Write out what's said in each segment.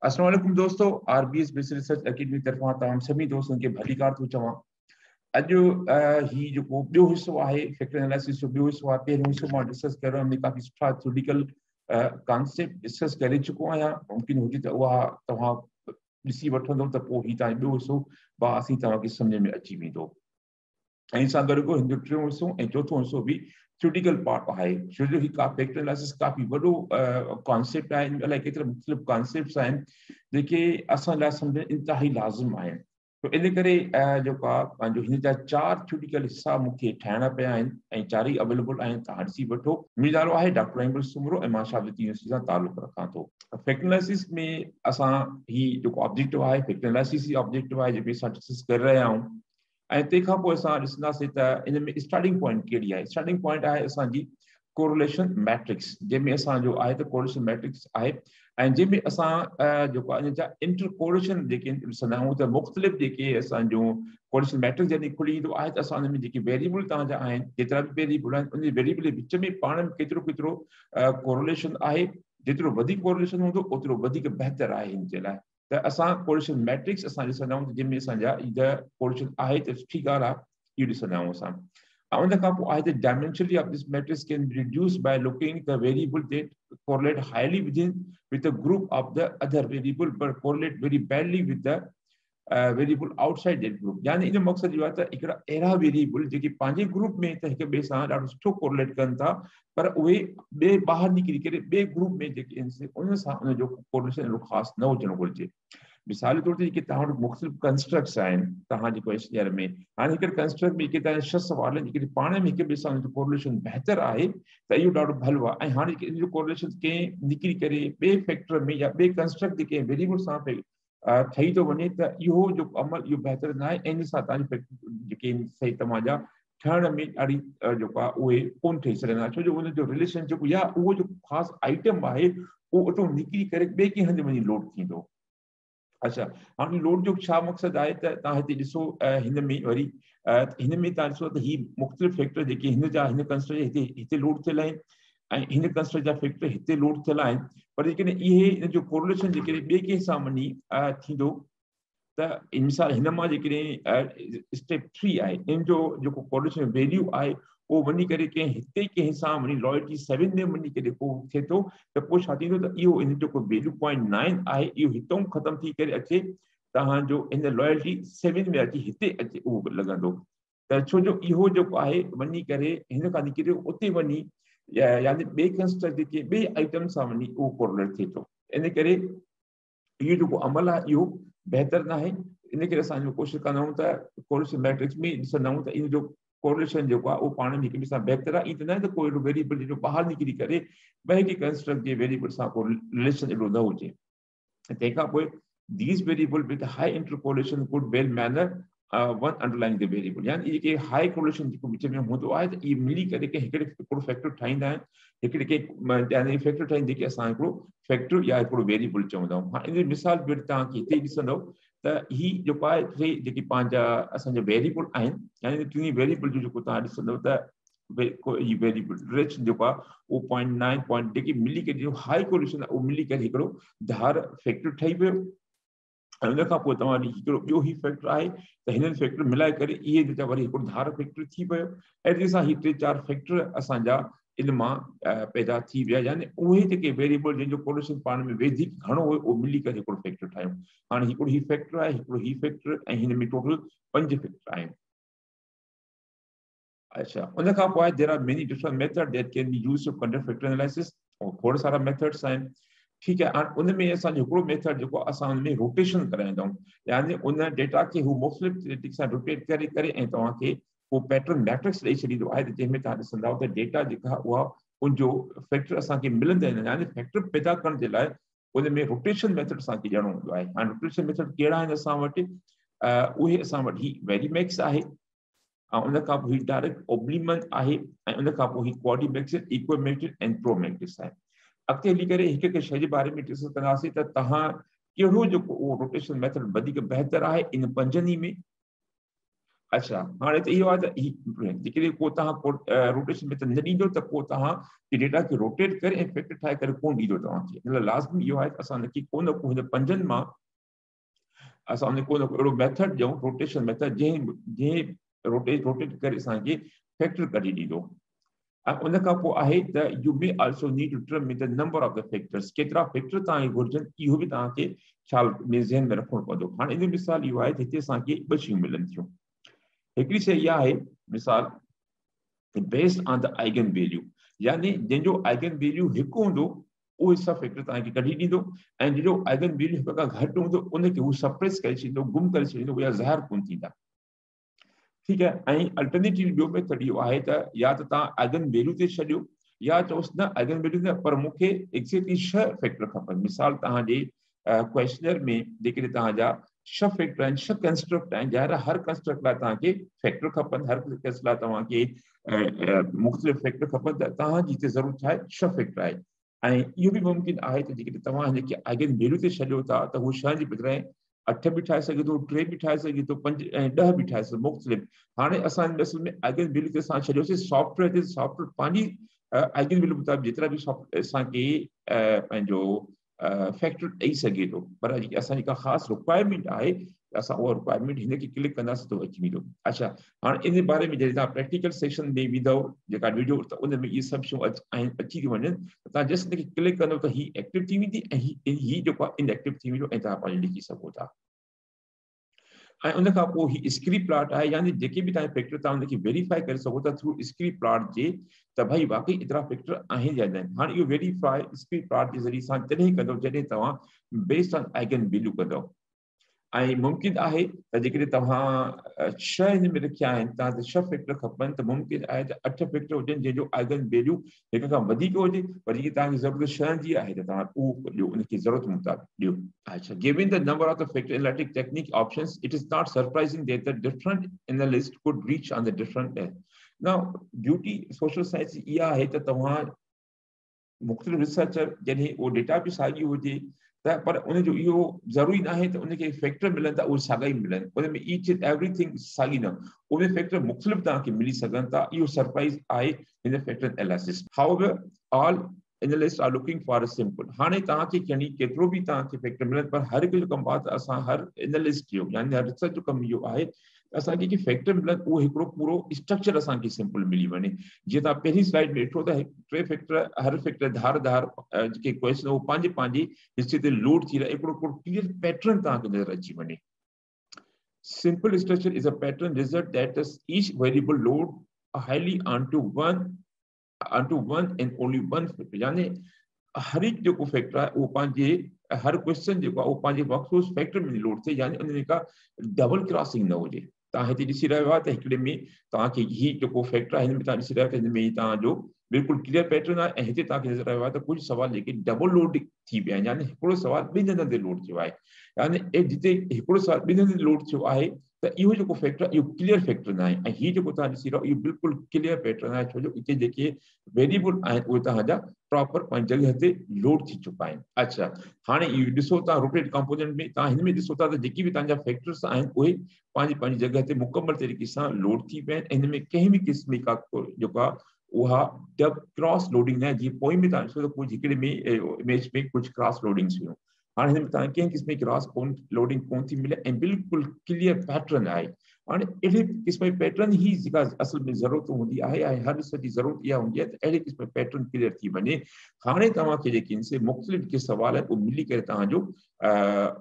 अस्सलाम वालेकुम दोस्तों, आरबीएस बिजनेस रिसर्च एकेडमी तरफां तमाम सभी दोस्तों के भलीकार थो चवां। अॼु ही जेको ॿियो हिसो आहे फैक्टर एनालिसिस जो ॿियो हिसो आहे। पहिरियों हिसो मां डिस्कस कयो आहे, काफ़ी सुठा थ्योरिटिकल कॉन्सेप्ट डिस्कस करे चुको आहियां। मुमकिन हुजे त उहा तव्हां ॾिसी वठंदो त पोइ ही तव्हां ॿियो हिसो बाअसी तव्हांखे सम्झ में अची वेंदो। ऐं सां गॾु हिन जो टियों हिसो ऐं चौथों हिसो बि थ्योरिटिकल पार्ट आहे, छो जो ही फैक्टर एनालिसिस काफ़ी वॾो कॉन्सेप्ट आहे। अलाए केतिरा मुख़्तलिफ़ कॉन्सेप्ट्स आहिनि जेके असां लाइ सम्झणु इंतिहाई लाज़िम आहिनि। तो इन करे जेको आहे पंहिंजो हिन जा 4 थ्योरिटिकल हिसा मूंखे ठाहिणा पिया आहिनि ऐं 4 ई अवेलेबल आहिनि, तव्हां ॾिसी वठो। मुंहिंजो नालो आहे डॉक्टर अहमद सुमरो ऐं मां शागिर्दी यूनिवर्सिटी सां तालुक़ रखां थो। फैक्टर एनालिसिस में असां ही जेको ऑब्जेक्टिव आहे, फैक्टर एनालिसिस जी ऑब्जेक्टिव आहे जंहिंमें असां डिस्कस करे रहिया आहियूं। ऐं तंहिंखां पोइ असां ॾिसंदासीं त इन में स्टार्टिंग पॉइंट कहिड़ी आहे। स्टार्टिंग पॉइंट आहे असांजी कोरिलेशन मैट्रिक्स, जंहिंमें असांजो आहे त कोरिलेशन मैट्रिक्स आहे ऐं जंहिंमें असां जेको आहे इन जा इंटर कोरिलेशन जेके ॾिसंदा आहियूं त मुख़्तलिफ़ जेके असांजो कोरिलेशन मैट्रिक्स जॾहिं खुली ईंदो आहे त असां उन में जेके वेरिएबल तव्हांजा आहिनि, जेतिरा बि वेरिएबल आहिनि, उन वेरिएबल जे विच में पाण में केतिरो केतिरो कोरिलेशन आहे। जेतिरो वधीक कोरिलेशन हूंदो ओतिरो वधीक बहितर आहे हिन जे लाइ। त असां कोरिलेशन मैट्रिक्स असां ॾिसंदा आहियूं जंहिंमें असांजा कोरिलेशन आहे त सुठी ॻाल्हि आहे, इहो ॾिसंदा आहियूं असां। ऐं उन खां पोइ आहे त dimensionally of this matrix can be reduced by looking the variable that correlate highly with a group of the other variable but correlate very badly with the variable outside that group. यानी इन मक़सदु इहो आहे त हिकिड़ा अहिड़ा variable जेके पंहिंजे ग्रुप में त हिक ॿिए सां ॾाढो सुठो कोरिलेट कनि था, पर उहे ॿिए ॿाहिरि निकिरी करे ॿिए ग्रुप में जेके आहिनि उन सां उनजो कोरिलेशन एॾो ख़ासि न हुजणु घुरिजे। मिसाल तौर ते जेके तव्हां वटि मुख़्तलिफ़ कंस्ट्रक्ट्स आहिनि तव्हांजे क्वेश्चनियर में, हाणे हिकिड़े कंस्ट्रक्ट में जेके तव्हां 6 सुवाल आहिनि जेके पाण में हिक ॿिए सां उनजो कोरिलेशन बहितर आहे त इहो ॾाढो भलो आहे। ऐं हाणे इन जो कोरिलेशन कंहिं निकिरी करे ॿिए फैक्टर में या ॿिए कंस्ट्रक्ट जेके वेरिएबल सां ठही थो वञे त इहो जेको अमल इहो बहितर न आहे ऐं इन सां तव्हांजी जेके सही तव्हांजा ठहण में ॾाढी जेको आहे उहे कोन ठही सघंदा, छो जो उनजो रिलेशन जेको या उहो जेको ख़ासि आइटम आहे उहो उतो निकिरी करे ॿिए कंहिं हंधि वञी लोड थींदो। अच्छा, हाणे लोड जो छा मक़सदु आहे त तव्हां हिते ॾिसो हिन में वरी हिन में तव्हां ॾिसो त ही मुख़्तलिफ़ फैक्टर जेके हिन जा हिन कंस्ट्रक्ट हिते लोड थियल आहिनि ऐं हिन कंस्ट्रक्ट जा फैक्टर हिते लोड थियल आहिनि, पर जेकॾहिं इहे इन जो कोरिलेशन जेकॾहिं ॿिए कंहिं सां वञी थींदो त मिसाल हिन मां जेकॾहिं स्टेप 3 आहे, इन जो जेको कोरिलेशन वैल्यू आहे उहो वञी करे कंहिं सां वञी लॉयल्टी 7 में वञी करे पोइ थिए थो त पोइ छा थींदो त इहो इन जो वैल्यू 0.9 आहे, इहो हितां ख़तमु थी करे अचे तव्हांजो इन लॉयल्टी 7 में अची हिते अचे उहो लॻंदो। त छो जो इहो जेको आहे वञी करे हिन खां निकिरे उते वञी यानी ॿिए कंस्ट्रक्ट जेके ॿिए आइटम सां वञी उहो कोरिलेट थिए थो। इन करे इहो जेको अमल आहे इहो बहितर न आहे। इन करे असां कोशिशि कंदा आहियूं त कोरिलेशन मैट्रिक्स में ॾिसंदा आहियूं त इन जो कोरिलेशन जेको आहे उहो पाण में हिक ॿिए सां बहितर आहे। ईअं त न आहे त कोई वेरिएबल जो ॿाहिरि निकिरी करे ॿिए के कंस्ट्रक्ट जे वेरिएबल सां को रिलेशन एॾो न हुजे। तंहिंखां पोइ these variable with high intercorrelation could well manner one underlying the variable, यानी जेके हाई कोरिलेशन जेको विच में हूंदो आहे त इहे मिली करे हिकिड़ो फैक्टर ठाहींदा आहिनि, हिकिड़े यानी फैक्टर ठाहींदा जेके असां हिकिड़ो फैक्टर या हिकिड़ो वेरिएबल चवंदा आहियूं। हाणे इन मिसाल बि तव्हांखे हिते ॾिसंदव त ही जेको आहे टे जेके पंहिंजा असांजा वेरिएबल आहिनि, यानी टिनी वेरिएबल जो जेको तव्हां ॾिसंदव त वेरिएबल रिलेशन जेको आहे उहो 0.9 पॉइंट जेके मिली करे जो हाई कोरिलेशन आहे उहो मिली करे हिकिड़ो धार फैक्टर ठही वियो। ऐं उन खां पोइ तव्हां हिकिड़ो ॿियो ही फैक्टर आहे त हिननि फैक्टर मिलाए करे इहे जेका वरी हिकिड़ो धार फैक्टर थी पियो। अहिड़े सां ही 3-4 फैक्टर असांजा इन मां पैदा थी विया, यानी उहे जेके वेरिएबल जंहिंजो कोरिलेशन पाण में वधीक घणो हुयो उहो मिली करे हिकिड़ो फैक्टर ठाहियूं। हाणे हिकिड़ो ही फैक्टर आहे, हिकिड़ो ही फैक्टर ऐं हिन में टोटल 5 फैक्टर आहिनि। अच्छा, उन खां पोइ there are many different method that can be used to conduct factor analysis, और खोड़ सारा मेथड्स आहिनि। ठीकु आहे, हाणे उन में असांजो हिकिड़ो मेथड जेको असां उन में रोटेशन कराईंदा आहियूं, यानी उन डेटा खे हू मुख़्तलिफ़ तरीक़े सां रोटेट करे करे ऐं तव्हांखे उहो पैटर्न मैट्रिक्स ॾेई छॾींदो आहे त जंहिंमें तव्हां ॾिसंदा त डेटा जेका उहा उनजो फैक्टर असांखे मिलंदा आहिनि, यानी फैक्टर पैदा करण जे लाइ उन में रोटेशन मेथड असांखे ॾियणो हूंदो आहे। हाणे रोटेशन मेथड कहिड़ा आहिनि असां वटि, उहे असां वटि ही वेरीमैक्स आहे, ऐं उन खां पोइ ही डायरेक्ट ओब्लीमन आहे, ऐं उन खां पोइ ही क्वाड्रीमैक्स, इक्विमैट्रिक ऐं प्रोमैट्रिक्स आहे। अॻिते हली करे हिकु हिकु शइ जे बारे में डिस्कस कंदासीं त तव्हां कहिड़ो जेको उहो रोटेशन मेथड वधीक बहितर आहे इन 5 में, अच्छा हाणे त इहो आहे त जेकॾहिं को तव्हां रोटेशन में त न ॾींदो त पोइ तव्हां डेटा खे रोटेट करे ऐं फैक्टर ठाहे करे कोन ॾींदो तव्हांखे। इन लाइ लाज़मी इहो आहे त असां हुनखे को न को हिन 5 मां असां हुनखे को न को अहिड़ो मेथड ॾियूं, रोटेशन मेथड, जंहिं रोटेट करे असांखे फैक्टर कढी ॾींदो। ऐं उन खां पोइ आहे त you may also need to determine the number of the factors, केतिरा फैक्टर तव्हांखे घुरिजनि इहो बि तव्हांखे ख़्याल में ज़हन में रखणो पवंदो। हाणे इन मिसाल इहो आहे त हिते असांखे 2 शयूं मिलनि थियूं। हिकिड़ी शइ इहा आहे मिसाल based on the eigen value, यानी जंहिंजो आइगन वैल्यू 1 हूंदो उहो सब फैक्टर तव्हांखे कढी ॾींदो, ऐं जंहिंजो आइगन वैल्यू 1 खां घटि हूंदो उनखे हू सप्रेस करे छॾींदो, गुम करे छॾींदो, उहा ज़ाहिर कोन थींदा। ठीक है। ऐं अल्टरनेटिव ॿियो मेथड इहो आहे त या त तव्हां आइगन वैल्यू ते छॾियो या चओसि न आइगन वैल्यू न, पर मूंखे एक्ज़ैक्टली 6 फैक्टर खपनि। मिसाल तव्हांजे क्वेश्चनर में जेकॾहिं तव्हांजा 6 फैक्टर आहिनि, 6 कंस्ट्रक्ट आहिनि, ज़ाहिर हर कंस्ट्रक्ट लाइ तव्हांखे फैक्टर खपनि, हर कंस्ट्रक्ट लाइ तव्हांखे मुख़्तलिफ़ फैक्टर खपनि, त तव्हांजी हिते ज़रूरत छा आहे 6 फैक्टर आहे। ऐं इहो बि मुमकिन आहे त जेकॾहिं तव्हां हिनखे आइगन वैल्यू ते छॾियो था त हू 6 जे बदिरां 8 भी ठाहे सघे थो, 3 भी ठाहे सघे थो, 5 ऐं 10 भी ठाहे सघे, मुख़्तलिफ़। हाणे असां असल में आइगन वैल्यू ते असां छॾियोसीं सॉफ्टवेयर ते, सॉफ्टवेयर पंहिंजी आइगन वैल्यू मुताबिक़ जेतिरा भी असांखे पंहिंजो फैक्टर ॾेई सघे थो, पर असांजी का ख़ासि रिक्वायरमेंट आहे त असां उहा रिक्वायरमेंट हिनखे क्लिक कंदासीं त अची वेंदो। अच्छा हाणे इन बारे में जॾहिं तव्हां प्रैक्टिकल सेशन में वेंदव जेका वीडियो, त उन में इहे सभु शयूं अची थी वञनि, त तव्हां जस्ट हिनखे क्लिक कंदव त हीअ एक्टिव थी वेंदी ऐं हीअ जेको आहे इनएक्टिव थी वेंदो ऐं तव्हां पंहिंजो लिखी सघो था। ऐं उन खां पोइ ही स्क्रीप प्लॉट आहे, यानी जेके बि तव्हां फैक्टर तव्हां उनखे वेरीफाई करे सघो था थ्रू स्क्रीप प्लॉट जे, त भाई वाकई एतिरा फैक्टर आहिनि या न। हाणे इहो वेरीफाई स्क्रीप प्लॉट जे ज़रिए सां तॾहिं कंदव जॾहिं तव्हां बेस्ड ऑन आइगन वैल्यू कंदव। ऐं मुमकिन आहे त जेकॾहिं तव्हां 6 हिन में रखिया आहिनि, तव्हांखे 6 फैक्टर खपनि, त मुमकिन आहे त 8 फैक्टर हुजनि जंहिंजो आइगन वैल्यू 1 खां वधीक हुजे, पर जेकी तव्हांखे ज़रूरत 6 जी आहे त तव्हां उहो ॾियो, उनखे ज़रूरत मुताबिक़ ॾियो। अच्छा, given the number of the factor analytic technique options, it is not surprising that the different analysts could reach on the different end. Now, beauty social science इहा आहे त तव्हां मुख़्तलिफ़ रिसर्चर जॾहिं उहो डेटा बि साॻी हुजे त पर उनजो इहो ज़रूरी न आहे त उनखे फैक्टर मिलनि था उहे साॻा ई मिलनि, उन में ईच एंड एवरीथिंग साॻी न, उहे फैक्टर मुख़्तलिफ़ तव्हांखे मिली सघनि था। इहो सरप्राइज़ आहे हिन factor analysis. However all analyst are looking for a simple, हाणे तव्हांखे खणी केतिरो बि तव्हांखे फैक्टर मिलनि, पर हर हिकु जो कमु आहे त असां हर एनालिस्ट जो यानी हर रिसर्च जो कमु इहो आहे असांखे कि फैक्टर मिलनि, उहो हिकिड़ो पूरो स्ट्रक्चर असांखे सिंपल मिली वञे। जीअं तव्हां पहिरीं स्लाइड में ॾिठो त 3 फैक्टर, हर फैक्टर धार जेके क्वेश्चन उहो पंहिंजे हिस्से ते लोड थी रहे, हिकिड़ो क्लियर पैटर्न तव्हांखे नज़र अची वञे। Simple structure is a pattern result that is each variable load highly onto one and only one factor, यानी हर एक जो फैक्टर है वो पांचे हर क्वेश्चन जो वो पांचे मखसूस फैक्टर में लोड थे, यानी उन्हें का डबल क्रॉसिंग न हो जाए। तव्हां हिते ॾिसी रहियो आहे त हिकिड़े में तव्हांखे ही जेको फैक्टर आहे हिन में तव्हां ॾिसी रहियो आहे त हिन में तव्हांजो बिल्कुलु क्लियर पैटर्न आहे, ऐं हिते तव्हांखे नज़र आयो आहे त कुझु सुवाल जेके डबल लोड थी विया आहिनि, यानी हिकिड़ो सुवाल ॿिनि हंधनि ते लोड थियो आहे। यानी जिते हिकिड़ो सुवाल ॿिनि हंधनि ते लोड थियो आहे त इहो जेको फैक्टर इहो क्लियर फैक्टर न आहे, ऐं हीउ जेको तव्हां ॾिसी रहियो इहो बिल्कुलु क्लियर पैटर्न आहे, छो जो हिते जेके वेरिएबल आहिनि उहे तव्हांजा प्रॉपर पंहिंजी जॻह ते लोड थी चुका आहिनि। अच्छा, हाणे इहो ॾिसो तव्हां रोटेट कंपोनेंट में तव्हां हिन में ॾिसो था त जेके बि तव्हांजा फैक्टर्स आहिनि उहे पंहिंजी जॻह ते मुकमल तरीक़े सां लोड थी पिया आहिनि। हिन में कंहिं बि क़िस्म का जेको आहे उहा डब क्रॉस लोडिंग न आहे। जीअं पोइ में तव्हां ॾिसो त कुझु हिकिड़े में इमेज में कुझु क्रॉस लोडिंग्स हुयूं, हाणे हिन में तव्हांखे कंहिं क़िस्म जी क्रॉस लोडिंग कोन थी मिले ऐं बिल्कुलु क्लियर पैटर्न आहे। हाणे अहिड़े क़िस्म जी पैटर्न ई जेका असल में ज़रूरत हूंदी आहे ऐं हर रिसर्च जी ज़रूरत इहा हूंदी आहे त अहिड़े क़िस्म पैटर्न क्लियर थी वञे। हाणे तव्हांखे जेके आहिनि से मुख़्तलिफ़ जेके सुवाल आहिनि उहे मिली करे तव्हांजो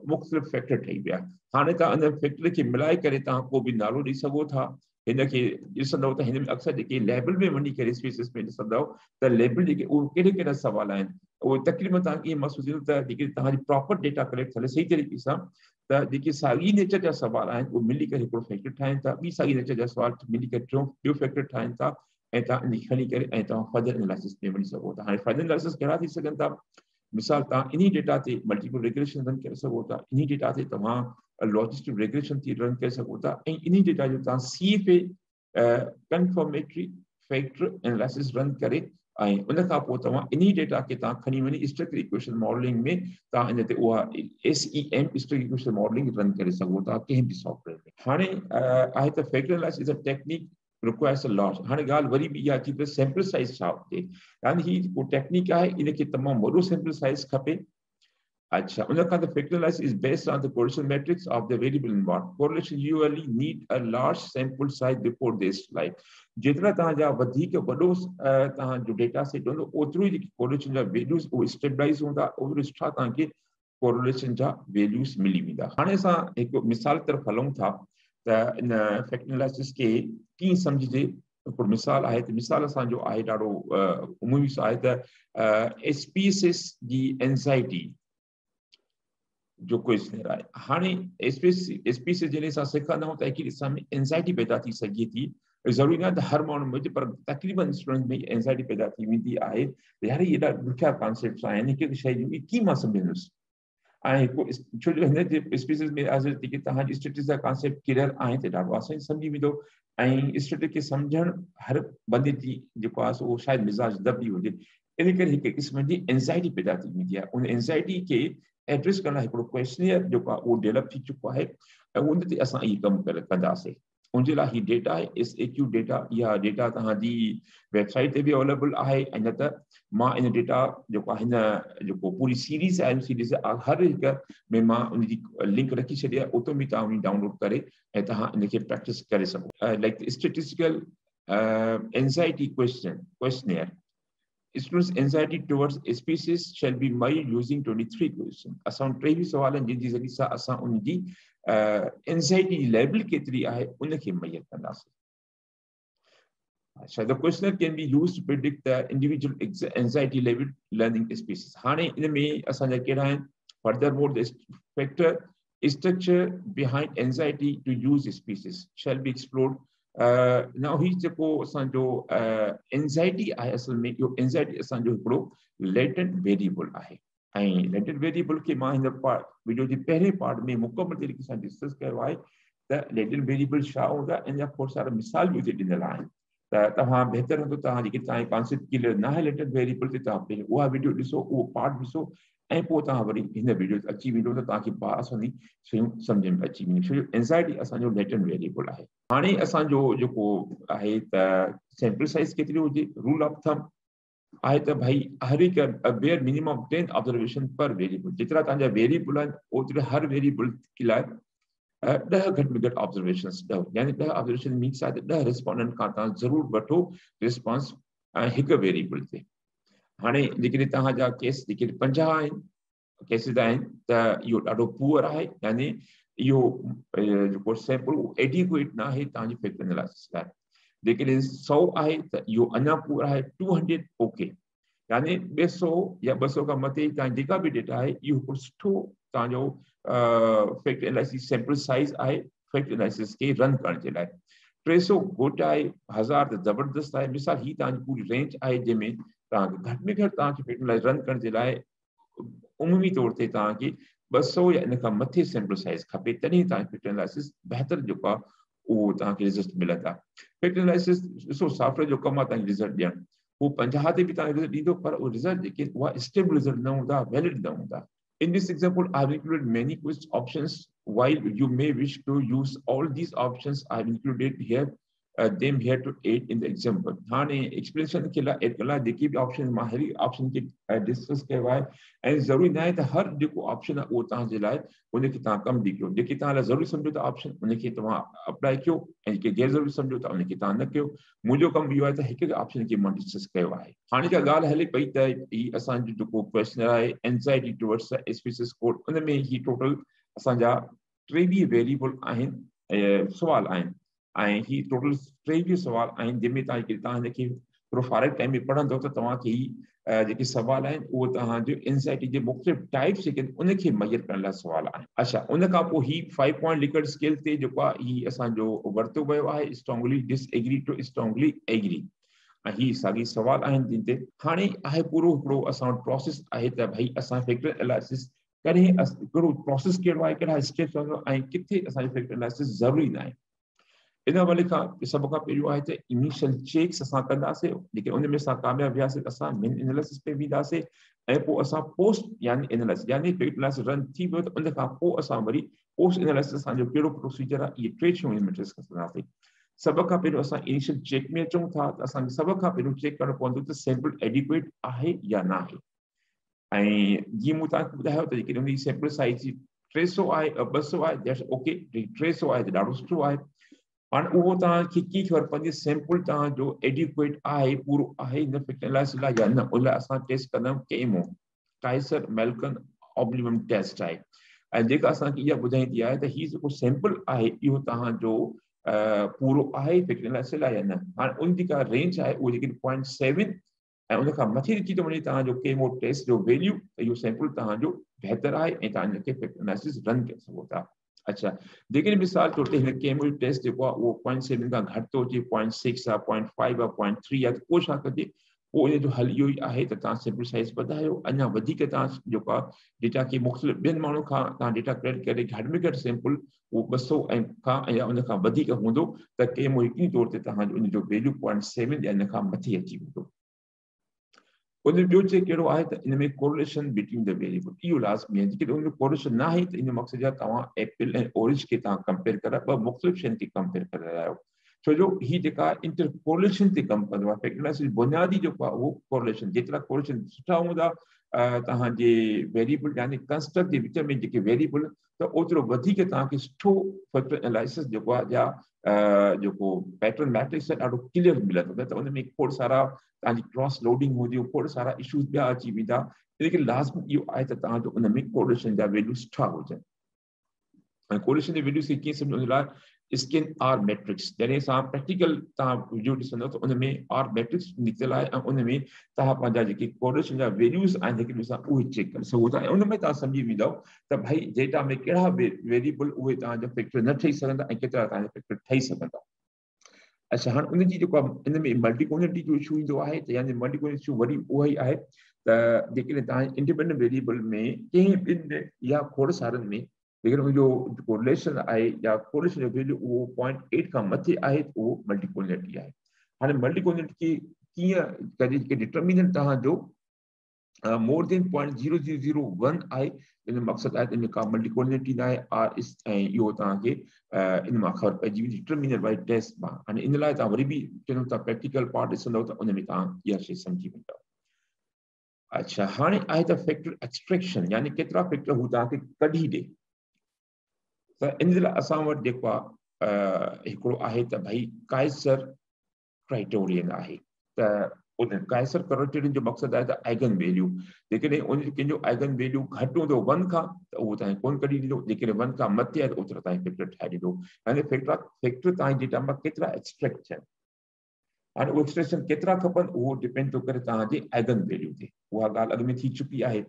मुख़्तलिफ़ फैक्टर ठही विया। हाणे तव्हां उन फैक्टर खे मिलाए करे तव्हां को बि नालो ॾेई सघो था। हिनखे ॾिसंदव त हिन में अक्सर जेके लेबल में वञी करे स्पेसिस में ॾिसंदव त लेबल जेके उहे कहिड़े कहिड़ा सुवाल आहिनि, उहे तक़रीबन तव्हांखे ईअं महसूसु थींदो त जेके तव्हांजी प्रॉपर डेटा कलेक्ट थियल सही तरीक़े सां, त जेके साॻी नेचर जा सुवाल आहिनि उहे मिली करे हिकिड़ो फैक्टर ठाहिनि था, ॿी साॻी नेचर जा सुवाल मिली करे ॿियो फैक्टर ठाहिनि था, ऐं तव्हां इन खणी करे ऐं तव्हां फर्दर एनालिसिस में वञी सघो था। हाणे फर्दर एनालिसिस कहिड़ा थी सघनि था? मिसाल तव्हां इन्ही डेटा ते मल्टीपल रिग्रेशन रन करे सघो था, इन्ही डेटा ते तव्हां लॉजिस्टिक रिग्रेशन थी रन करे सघो था, ऐं इन्ही डेटा जो तव्हां CFA confirmatory factor analysis run करे ऐं उन खां पोइ तव्हां इन्ही डेटा खे तव्हां खणी वञी स्ट्रक्चर इक्वेशन मॉडलिंग में तव्हां इन ते उहा SEM structure equation modelling run करे सघो था कंहिं बि सॉफ्टवेयर में। हाणे आहे त factor analysis is a technique requires a lot। हाणे ॻाल्हि वरी बि इहा अची त सैंपल साइज़ छा हुजे, यानी ही जेको टेक्निक आहे इनखे तमामु वॾो सैंपल साइज़ खपे। अच्छा, उन खां त factor analysis is based on the correlation matrix of the variable involved। correlation usually need a large sample size before this slide। जेतिरा तव्हांजा वधीक वॾो तव्हांजो डेटा सेट हूंदो ओतिरो ई जेकी कोरिलेशन जा वैल्यूज़ उहे स्टेबलाइज़ हूंदा, ओतिरो सुठा तव्हांखे कोरिलेशन जा वैल्यूज़ मिली वेंदा। हाणे असां हिकु मिसाल तरफ़ हलूं था त इन फैक्टर एनालिसिस खे कीअं सम्झिजे। हिकिड़ो मिसाल आहे त मिसाल असांजो आहे ॾाढो उमूमी आहे त एस्पीसिस जी एंज़ाइटी जो क्वेश्चन आहे। हाणे एस्पीसिस जॾहिं असां सिखंदा आहियूं त हिकिड़ी असां में एंज़ाइटी पैदा थी सघे थी। ज़रूरी न त हर माण्हू में पर तक़रीबन स्टूडेंट में एंज़ाइटी पैदा थी वेंदी आहे त यार इहे एॾा ॾुखिया कॉन्सेप्ट्स आहिनि, हिकु शइ जो कीअं मां सम्झंदुसि। ऐं हिकु छो जो हिन जे स्पीसिस में जेके तव्हांजी स्टेटिस्टिक्स जा कॉन्सेप्ट क्लियर आहिनि त ॾाढो आसानी सम्झी वेंदो। ऐं स्टेटिस्टिक्स खे सम्झणु हर बंदे जी जेको आहे उहो शायदि मिज़ाज दॿी हुजे, इन करे हिकु क़िस्म जी एंज़ाइटी पैदा थी वेंदी आहे। उन एंज़ाइटी खे एड्रेस करण लाइ हिकिड़ो क्वेश्चनियर जेको आहे उहो डेवलप थी चुको आहे ऐं उन ते असां इहे कमु कंदासीं। उनजे लाइ हीउ डेटा आहे SAQ डेटा। इहा डेटा तव्हांजी वेबसाइट ते बि अवेलेबल आहे ऐं न त मां इन डेटा जेको आहे हिन जेको पूरी सीरीज़ आहे सीरीज़ हर हिकु में मां उनजी लिंक रखी छॾी आहे, उतो बि तव्हां उन डाउनलोड करे ऐं तव्हां इनखे प्रैक्टिस करे सघो। Like statistical anxiety questionnaire. Students' anxiety towards a species shall be measured using 23 questions। असां 23 सवालनि जिन जी ज़रिए सां असां उनजी एंज़ाइटी लेवल केतिरी आहे उनखे मेजर कंदासीं। अच्छा, the questionnaire can be used to predict the individual anxiety level learning species। हाणे इन में असांजा कहिड़ा आहिनि? Furthermore, the factor structure behind anxiety to use species shall be explored। now ही जेको असांजो एंज़ाइटी आहे असल में इहो एंज़ाइटी असांजो हिकिड़ो लेटेंट वेरिएबल आहे ऐं लेटेंट वेरिएबल खे मां हिन वीडियो जे पहिरें पार्ट में मुकमल तरीक़े सां डिस्कस कयो आहे त लेटेंट वेरिएबल छा हूंदा, इन जा खोड़ सारा मिसाल बि हुते ॾिनल आहिनि त तव्हां बहितर हूंदो तव्हां जेके तव्हांजी कॉन्सेप्ट क्लियर न आहे लेटेंट वेरिएबल ते तव्हां पहिरियों उहा वीडियो ॾिसो, उहो पार्ट ॾिसो ऐं पोइ तव्हां वरी हिन वीडियो ते अची वेंदो त तव्हांखे आसानी शयूं सम्झ में अची वेंदियूं छो जो एंज़ाइटी असांजो लेटेंट वेरिएबल आहे। हाणे असांजो जेको आहे त सैंपल साइज़ केतिरी हुजे, रूल ऑफ थंब आहे त भाई हर हिकु बेयर मिनिमम 10 ऑब्जर्वेशन पर वेरिएबल। जेतिरा तव्हांजा वेरिएबल आहिनि ओतिरे हर वेरिएबल के लाइ 10 घटि में घटि ऑब्जर्वेशन्स 10 यानी 10 ऑब्जर्वेशन मीन्स आहे त 10 रिस्पोंडेंट खां तव्हां ज़रूरु वठो रिस्पॉन्स हिकु वेरिएबल ते। हाणे जेकॾहिं तव्हांजा केस जेके 50 आहिनि केसिस आहिनि त इहो ॾाढो पुअर आहे, यानी इहो जेको सैंपल एडिक्वेट न आहे तव्हांजी फैक्टर एनालिसिस लाइ। जेकॾहिं 100 आहे त इहो अञा पुअर आहे। 200 ओके, यानी 200 या 200 खां मथे तव्हांजी जेका बि डेटा आहे इहो हिकिड़ो सुठो तव्हांजो फैक्टर एनालिसिस सैंपल साइज़ आहे फैक्टर एनालिसिस खे रन करण जे लाइ। 300 घोट आहे, 1000 त ज़बरदस्त आहे। मिसाल ही तव्हांजी पूरी रेंज आहे जंहिंमें तव्हांखे घटि में घटि तव्हांखे फैक्टर एनालिसिस रन करण जे लाइ उमूमी तौर ते तव्हांखे 200 या इन खां मथे सैंपल साइज़ खपे, तॾहिं तव्हांखे फैक्टर एनालिसिस बहितर जेको आहे उहो तव्हांखे रिज़ल्ट मिलंदा। फैक्टर एनालिसिस ॾिसो सॉफ्टवेयर जो कमु आहे तव्हांखे रिज़ल्ट ॾियणु, उहो 50 ते बि तव्हांखे रिज़ल्ट ॾींदो पर उहो रिज़ल्ट जेके उहा स्टेबल रिज़ल्ट न हूंदा, वैलिड न हूंदा। In this example, I have included many quiz options. While you may wish to use all these options, I have included here them here to aid in the example। हाणे explanation के लिए add कला जेकी भी option मां हर option के discuss कयो आहे ऐं ज़रूरी न आहे त हर जेको ऑप्शन आहे उहो तव्हांजे लाइ उनखे तव्हां कमु बि कयो। जेके तव्हां लाइ ज़रूरी सम्झो था ऑप्शन उनखे तव्हां अप्लाई कयो ऐं जेके गैर ज़रूरी सम्झो था उनखे तव्हां न कयो। मुंहिंजो कमु इहो आहे त हिकु ऑप्शन खे मां डिस्कस कयो आहे। हाणे का ॻाल्हि हले पई त ही असांजो जेको क्वेश्चन आहे एंज़ाइटी टुवर्ड्स स्पीसीज़ कोड, उन में ही टोटल असांजा 23 वेरिएबल आहिनि, सुवाल आहिनि ऐं ही टोटल 23 सुवाल आहिनि जंहिंमें तव्हां हिनखे थोरो फारग टाइम में पढ़ंदव त तव्हांखे ही जेके सुवाल आहिनि उहो तव्हांजो एंज़ाइटी जे मुख़्तलिफ़ टाइप्स जेके आहिनि उनखे मेजर करण लाइ सुवाल आहिनि। अच्छा, उन खां पोइ ही 5 पॉइंट लिकर्ट स्केल ते जेको आहे ही असांजो वरितो वियो आहे, strongly disagree to strongly agree, ऐं ही साॻी सुवाल आहिनि जिन ते हाणे आहे पूरो हिकिड़ो असां वटि प्रोसेस आहे त भई असां फैक्टर एनालिसिस कॾहिं हिकिड़ो प्रोसेस कहिड़ो आहे, कहिड़ा स्टेप्स ऐं किथे असांजो फैक्टर एनालिसिस ज़रूरी न आहे। इन वाले खां सब खां पहिरियों आहे त इनिशियल चेक्स असां कंदासीं, लेकिन उन में असां कामयाब वियासीं असां मेन एनालिसिस पे वेंदासीं ऐं पोइ असां पोस्ट यानी एनालिसिस यानी पेट एनालिसिस रन थी वियो त उन खां पोइ असां वरी पोस्ट एनालिसिस असांजो कहिड़ो प्रोसीजर आहे इहे टे शयूं इन में डिस्कस कंदासीं। सब खां पहिरियों असां इनिशियल चेक में अचूं था त असांखे सब खां पहिरियों चेक करणो पवंदो त सैंपल एडिक्वेट आहे या न आहे। ऐं जीअं मूं तव्हांखे ॿुधायो त जेकॾहिं उनजी सैंपल साइज 300 आहे 200 आहे दैट्स ओके, 300 आहे त ॾाढो सुठो आहे। हाणे उहो तव्हांखे कीअं ख़बर पवंदी सैंपल तव्हांजो एडिक्वेट आहे पूरो आहे हिन फैक्टर एनालिसिस लाइ या न। उन लाइ असां टेस्ट कंदा आहियूं केमो टाइसर मेल्कन ऑब्लिमम टेस्ट आहे ऐं जेका असांखे इहा ॿुधाईंदी आहे त हीउ जेको सैंपल आहे इहो तव्हांजो पूरो आहे फैक्टर एनालिसिस लाइ या न। हाणे उन जी का रेंज आहे उहा जेकी 0.7 ऐं उन खां मथे अची थो वञे तव्हांजो केमो टेस्ट जो वैल्यू त इहो सैंपल तव्हांजो बहितर आहे ऐं तव्हां हिनखे फैक्टर एनालिसिस रन करे सघो था। अच्छा, जेकॾहिं मिसाल तौर ते हिन केमो टेस्ट जेको आहे उहो 0.7 खां घटि थो अचे 0.6 आहे 0.5 आहे 0.3 आहे त पोइ छा कजे, पोइ इन जो हल इहो ई आहे त तव्हां सैंपल साइज़ वधायो, अञा वधीक तव्हां जेको आहे डेटा खे मुख़्तलिफ़ ॿियनि माण्हुनि खां तव्हां डेटा कलेक्ट करे घटि में घटि सैंपल उहो 200 खां या उन खां वधीक हूंदो त केमो यकीनी तौर ते तव्हांजो उन जो वैल्यू 0.7 या इन खां मथे अची वेंदो। उन ॿियो चेक कहिड़ो आहे त इन में कोरिलेशन बिटवीन द वेरिएबल इहो लाज़मी आहे। जेकॾहिं उन में कोरिलेशन न आहे त इन मक़सद जा तव्हां एप्पल ऐं ऑरेंज खे तव्हां कंपेयर करे ॿ मुख़्तलिफ़ शयुनि खे कंपेयर करे रहिया आहियो, छो जो हीअ जेका इंटर कोरिलेशन ते कमु कंदो आहे फैक्टर एनालिसिस बुनियादी जेको आहे उहो कोरिलेशन, जेतिरा कोरिलेशन सुठा हूंदा तव्हांजे वेरिएबल यानी कंस्ट्रक्ट जे विच में जेके वेरिएबल त ओतिरो वधीक तव्हांखे सुठो फैक्टर एनालिसिस जेको आहे या जेको पैटर्न मैट्रिक्स आहे ॾाढो क्लियर मिलंदो, न त उन में खोड़ सारा तव्हांजी क्रॉस लोडिंग हूंदी, खोड़ सारा इशूज़ ॿिया अची वेंदा। लेकिन लाज़मी इहो आहे त तव्हांजो उन में कोरिलेशन जा वैल्यू सुठा हुजनि ऐं कोरिलेशन जे वैल्यूज़ खे कीअं सम्झण लाइ स्किन आर मैट्रिक्स जॾहिं असां प्रैक्टिकल तव्हां वीडियो ॾिसंदव त उन में आर मैट्रिक्स निकितल आहे ऐं उन में तव्हां पंहिंजा जेके कोरिलेशन जा वैल्यूज़ आहिनि जेके असां उहे चेक करे सघो था ऐं उन में तव्हां सम्झी वेंदव त भाई डेटा में कहिड़ा वेरिएबल उहे तव्हांजा फैक्टर न ठही सघंदा ऐं केतिरा तव्हांजा फैक्टर ठही सघंदा। अच्छा, हाणे उनजी जेको इन में मल्टीकोनिटी जो इशू ईंदो आहे त यानी मल्टीकोनिटी इशू वरी उहा ई आहे त जेकॾहिं तव्हां इंडिपेंडेंट वेरिएबल में कंहिं ॿिनि या खोड़ सारनि में लेकिन उनजो कोरिलेशन आहे या कोरिलेशन जो वैल्यू उहो 0.8 खां मथे आहे त उहो मल्टीकोनिटी आहे। हाणे मल्टीकोनिटी खे कीअं कजे कि डिटरमिनेंट तव्हांजो मोर देन 0.0001 आहे, इन मक़सदु आहे त इन का मल्टीकोनिटी न आहे आर इस ऐं इहो तव्हांखे इन मां ख़बर पइजी वेंदी डिटरमिनेंट बाय टेस्ट मां। हाणे इन लाइ तव्हां वरी बि चवंदव तव्हां प्रैक्टिकल पार्ट ॾिसंदव त उन में तव्हां इहा शइ सम्झी वेंदव। अच्छा, हाणे आहे त फैक्टर एक्सट्रैक्शन यानी केतिरा फैक्टर हू तव्हांखे कढी ॾे त इन लाइ असां वटि जेको आहे हिकिड़ो आहे त भई काइसर क्राइटेरियन आहे त उन काइसर क्राइटेरियन जो मक़सदु आहे त आइगन वैल्यू जेकॾहिं उन कंहिंजो आइगन वैल्यू घटि हूंदो 1 खां त उहो तव्हांखे कोन कढी ॾींदो, जेकॾहिं 1 खां मथे आहे त ओतिरो तव्हांखे फैक्टर ठाहे ॾींदो। यानी फैक्टर तव्हांजे डेटा मां केतिरा एक्सट्रैक्ट थियनि, हाणे उहो एक्सट्रैक्शन केतिरा खपनि उहो डिपेंड थो करे तव्हांजे आइगन वैल्यू ते, उहा ॻाल्हि अॻु में थी चुकी आहे।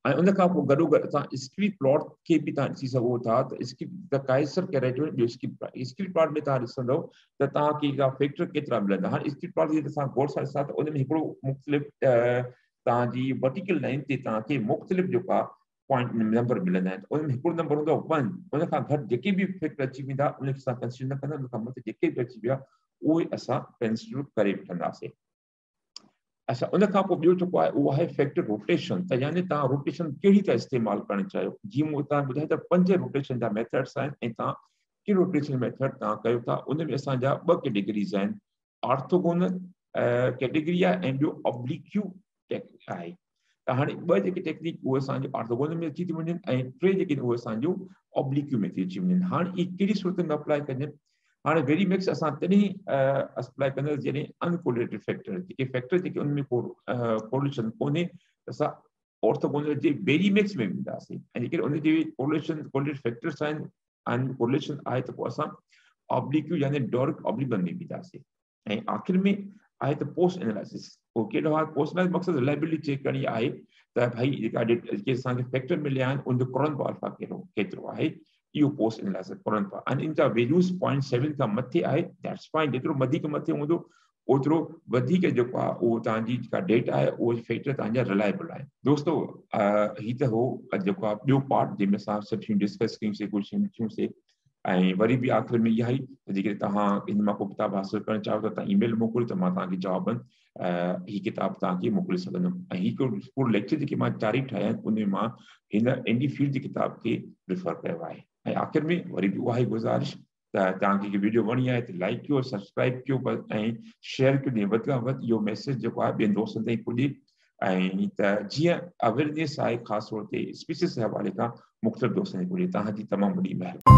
ऐं उन खां पोइ गॾोगॾु तव्हां स्क्रीन प्लॉट खे बि तव्हां ॾिसी सघो था त द काइसर क्राइटेरियन जो स्क्रीन प्लॉट में तव्हां ॾिसंदव त तव्हांखे फैक्टर केतिरा मिलंदा। हाणे स्क्रीन प्लॉट जी असां गौर सां ॾिसां त उन में हिकिड़ो मुख़्तलिफ़ तव्हांजी वर्टिकल लाइन ते तव्हांखे मुख़्तलिफ़ जेको आहे पॉइंट नंबर मिलंदा आहिनि, उन में हिकिड़ो नंबर हूंदो आहे 1, उन खां घटि जेके बि फैक्टर अची वेंदा उनखे असां कंसीडर न कंदा, उन खां मथे जेके बि अची विया उहे असां कंसीडर करे वठंदासीं। अच्छा, उन खां पोइ ॿियो जेको आहे उहो आहे फैक्टर रोटेशन, त यानी तव्हां रोटेशन कहिड़ी था इस्तेमालु करणु चाहियो। जीअं मूं तव्हां ॿुधायो त 5 रोटेशन जा मेथड्स आहिनि ऐं तव्हां कहिड़ो रोटेशन मेथड तव्हां कयो था, उन में असांजा 2 कैटेगरीज़ आहिनि, ऑर्थोगोनल कैटेगरी आहे ऐं ॿियो ऑब्लिक्यू आहे। त हाणे 2 जेके टेक्निक उहे असांजो ऑर्थोगोनल में अची थी वञनि ऐं 3 जेके उहे असांजो ऑब्लिक्यू में थी अची वञनि। हाणे इहे कहिड़ी सूरत में अप्लाई कजनि, हाणे वेरी मैक्स असां तॾहिं अप्लाई कंदासीं जॾहिं अनकोरिलेटेड फैक्टर जेके फैक्टर जेके उनमें कोरिलेशन कोन्हे असां ऑर्थोगोनल जे वेरी मैक्स में वेंदासीं ऐं जेके उनजे कोरिलेटेड फैक्टर्स आहिनि अनकोरिलेशन आहे त पोइ असां ऑब्लिक्यू यानी डॉरिक ऑब्लिगन में वेंदासीं। ऐं आख़िर में आहे त पोस्ट एनालिसिस, पोइ कहिड़ो आहे पोस्ट एनालिसिस मक़सदु रिलायबिलिटी चेक करणी आहे त भाई जेके असांखे फैक्टर मिलिया आहिनि उनजो कोरन अल्फा केतिरो आहे, इहो पोस्ट एनालिसिस कोरन ऐं इन जा वैल्यूज़ 0.7 खां मथे आहे दैट्स फाइन, जेतिरो वधीक मथे हूंदो ओतिरो वधीक जेको आहे उहो तव्हांजी जेका डेटा आहे उहो फैक्टर तव्हांजा रिलायबल आहे। दोस्तो हीअ त हो जेको आहे ॿियो पार्ट जंहिंमें असां सभु शयूं डिस्कस कयूंसीं, कुझु शयूं ॾिठियूंसीं। ऐं वरी बि आख़िर में इहा ई जेकॾहिं तव्हां इन मां को किताबु हासिलु करणु चाहियो त तव्हां ईमेल मोकिलियो त मां तव्हांखे जवाबनि ही किताबु तव्हांखे मोकिले सघंदुमि। ऐं ही पूरो लेक्चर जेके मां 4 ठाहिया आहिनि उन मां हिन एंडी फील्ड जी किताब खे रिफर कयो आहे। ऐं आख़िर में वरी बि उहा ई गुज़ारिश त तव्हांखे वीडियो वणी आहे त लाइक कयो, सब्सक्राइब कयो ऐं शेयर कयो, जीअं वधि खां वधि इहो मैसेज जेको आहे ॿियनि दोस्तनि ताईं पुॼे। ऐं त जीअं अवेयरनेस आहे ख़ासि तौर ते स्पीसीज़ जे हवाले खां मुख़्तलिफ़ दोस्तनि ताईं पुॼे। तव्हांजी तमामु वॾी महिरबानी।